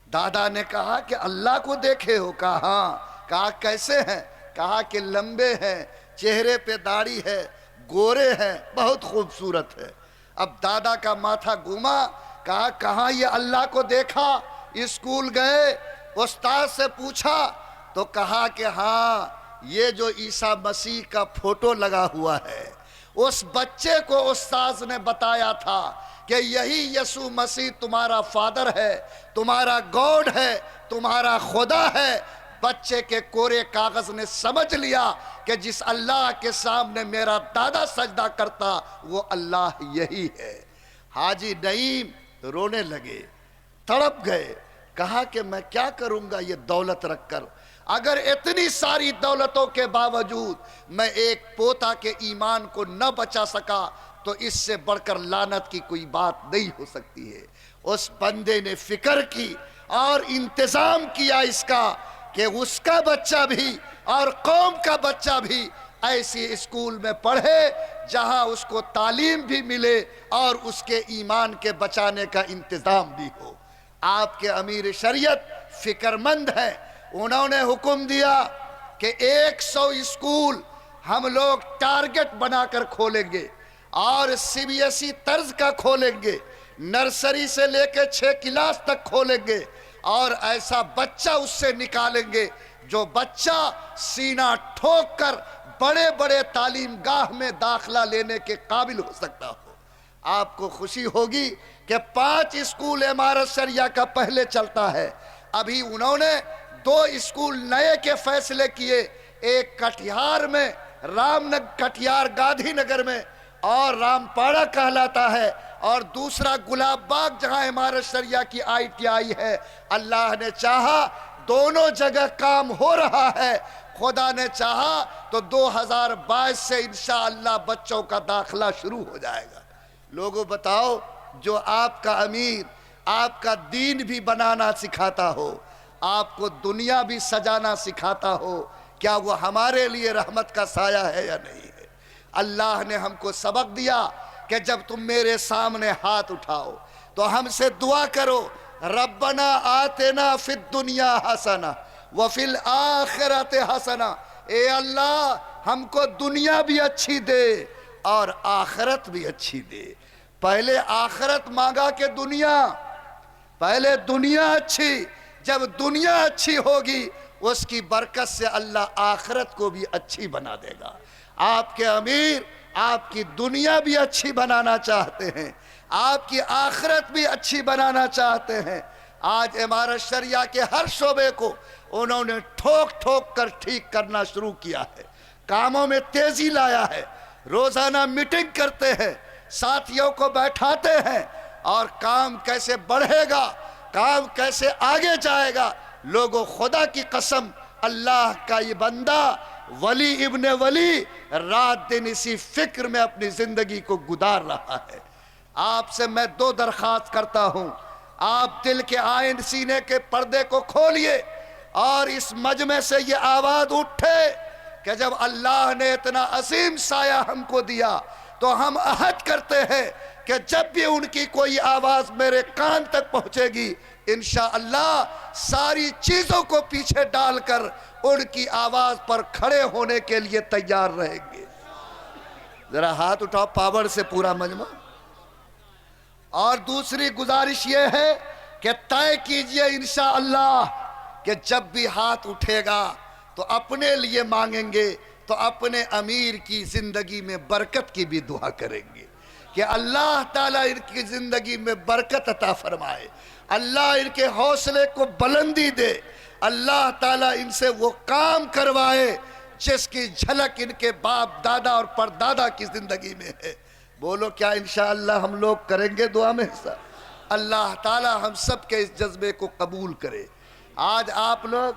S3: دادا نے کہا کہ اللہ کو دیکھے ہو؟ کہا ہاں۔ کہا کیسے ہیں؟ کہا کہ لمبے ہیں، چہرے پہ داڑھی ہے، گورے ہیں، بہت خوبصورت ہے۔ اب دادا کا ماتھا گھوما، کہا کہاں یہ اللہ کو دیکھا؟ اسکول گئے، استاد سے پوچھا تو کہا کہ ہاں، یہ جو عیسیٰ مسیح کا فوٹو لگا ہوا ہے، اس بچے کو استاذ نے بتایا تھا کہ یہی یسوع مسیح تمہارا فادر ہے، تمہارا گاڈ ہے، تمہارا خدا ہے۔ بچے کے کورے کاغذ نے سمجھ لیا کہ جس اللہ کے سامنے میرا دادا سجدہ کرتا، وہ اللہ یہی ہے۔ حاجی نعیم رونے لگے، تڑپ گئے، کہا کہ میں کیا کروں گا یہ دولت رکھ کر؟ اگر اتنی ساری دولتوں کے باوجود میں ایک پوتا کے ایمان کو نہ بچا سکا تو اس سے بڑھ کر لعنت کی کوئی بات نہیں ہو سکتی ہے۔ اس بندے نے فکر کی اور انتظام کیا اس کا کہ اس کا بچہ بھی اور قوم کا بچہ بھی ایسی اسکول میں پڑھے جہاں اس کو تعلیم بھی ملے اور اس کے ایمان کے بچانے کا انتظام بھی ہو۔ آپ کے امیر شریعت فکر مند ہے، انہوں نے حکم دیا کہ 100 اسکول ہم لوگ ٹارگٹ بنا کر کھولیں گے، اور CBSE طرز کا کھولیں گے، نرسری سے لے کے 6 کلاس تک کھولیں گے، اور ایسا بچہ اس سے نکالیں گے جو بچہ سینہ ٹھوک کر بڑے بڑے تعلیم گاہ میں داخلہ لینے کے قابل ہو سکتا ہو۔ آپ کو خوشی ہوگی کہ 5 اسکول امارت شریعہ کا پہلے چلتا ہے، ابھی انہوں نے 2 اسکول نئے کے فیصلے کیے، ایک کٹیہار میں، کٹیہار گاندھی نگر میں، اور رامپاڑا کہلاتا ہے، اور دوسرا گلاب باغ جہاں امارت شریعہ کی ITI ہے۔ اللہ نے چاہا دونوں جگہ کام ہو رہا ہے، خدا نے چاہا تو 2022 سے انشاءاللہ بچوں کا داخلہ شروع ہو جائے گا۔ لوگوں بتاؤ، جو آپ کا امیر آپ کا دین بھی بنانا سکھاتا ہو، آپ کو دنیا بھی سجانا سکھاتا ہو، کیا وہ ہمارے لیے رحمت کا سایہ ہے یا نہیں ہے؟ اللہ نے ہم کو سبق دیا کہ جب تم میرے سامنے ہاتھ اٹھاؤ تو ہم سے دعا کرو، ربنا آتنا فی الدنیا حسنہ وفی الآخرۃ حسنہ، اے اللہ ہم کو دنیا بھی اچھی دے اور آخرت بھی اچھی دے۔ پہلے آخرت مانگا کہ دنیا؟ پہلے دنیا اچھی، جب دنیا اچھی ہوگی اس کی برکت سے اللہ آخرت کو بھی اچھی بنا دے گا۔ آپ کے امیر آپ کی دنیا بھی اچھی بنانا چاہتے ہیں، آپ کی آخرت بھی اچھی بنانا چاہتے ہیں۔ آج امارت شریعہ کے ہر شعبے کو انہوں نے ٹھوک ٹھوک کر ٹھیک کرنا شروع کیا ہے، کاموں میں تیزی لایا ہے، روزانہ میٹنگ کرتے ہیں، ساتھیوں کو بیٹھاتے ہیں، اور کام کیسے بڑھے گا،
S4: کام کیسے آگے جائے گا۔ لوگوں خدا کی قسم، اللہ کا یہ بندہ ولی ابن ولی رات دن اسی فکر میں اپنی زندگی کو گزار رہا ہے۔ آپ سے میں 2 درخواست کرتا ہوں، آپ دل کے آئین سینے کے پردے کو کھولیے اور اس مجمع سے یہ آواز اٹھے کہ جب اللہ نے اتنا عظیم سایہ ہم کو دیا تو ہم عہد کرتے ہیں کہ جب بھی ان کی کوئی آواز میرے کان تک پہنچے گی، انشاءاللہ ساری چیزوں کو پیچھے ڈال کر ان کی آواز پر کھڑے ہونے کے لیے تیار رہیں گے۔ ذرا ہاتھ اٹھاؤ پاور سے پورا مجمع۔ اور دوسری گزارش یہ ہے کہ طے کیجئے انشاءاللہ کہ جب بھی ہاتھ اٹھے گا تو اپنے لیے مانگیں گے تو اپنے امیر کی زندگی میں برکت کی بھی دعا کریں گے کہ اللہ تعالیٰ ان کی زندگی میں برکت عطا فرمائے، اللہ ان کے حوصلے کو بلندی دے، اللہ تعالیٰ ان سے وہ کام کروائے جس کی جھلک ان کے باپ دادا اور پردادا کی زندگی میں ہے۔ بولو کیا انشاءاللہ ہم لوگ کریں گے دعا میں حصہ؟ اللہ تعالیٰ ہم سب کے اس جذبے کو قبول کرے۔ آج آپ لوگ